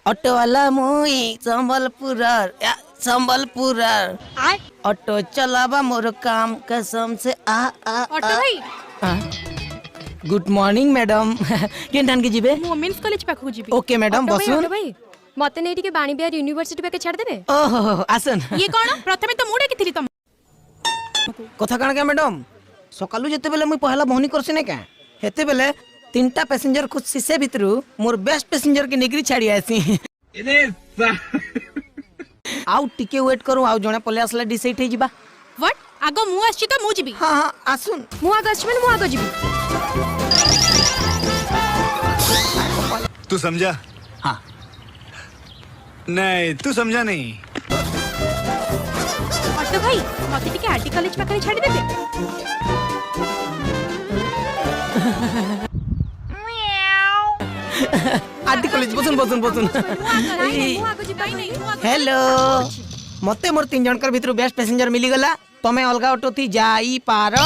Auto वाला मुई Sambalpur Sambalpur auto चलावा मोर काम कसम से आ ऑटो भाई गुड मॉर्निंग मैडम केन ठान के जीबे मु वुमेन्स कॉलेज पाखु जीबी ओके मैडम बसुन ऑटो भाई मते नै टिके बाणी बिहार यूनिवर्सिटी पाके छाड़ देबे ओहो आसन ये कोन प्रथमे तो मुडे किथिली तुम कथा काण के मैडम सकालू जेते बेले मुई पहला बहनी करसी ने का हेते बेले तीनटा पैसेंजर खुद शीशे भितरु मोर बेस्ट पैसेंजर के निगरी छाड़ी आसी आउ टिके वेट करू आउ जणे पले आसला डिसाइड हे जिबा व्हाट आगो मु आछि तो मु जीबी हां हां आसुन मु आगो आछि माने मु आगो जीबी तू समझा? हां नहीं तू समझा नहीं। ऑटो भाई मते टिके आरटी कॉलेज पाके छाड़ी देबे आदि कॉलेज बसुन बसुन बसुन मु आगो जीबी हेलो मते मोर तीन जनकर भितर बेस्ट पैसेंजर मिली गला तमे अलगा ऑटो थी जाई पारो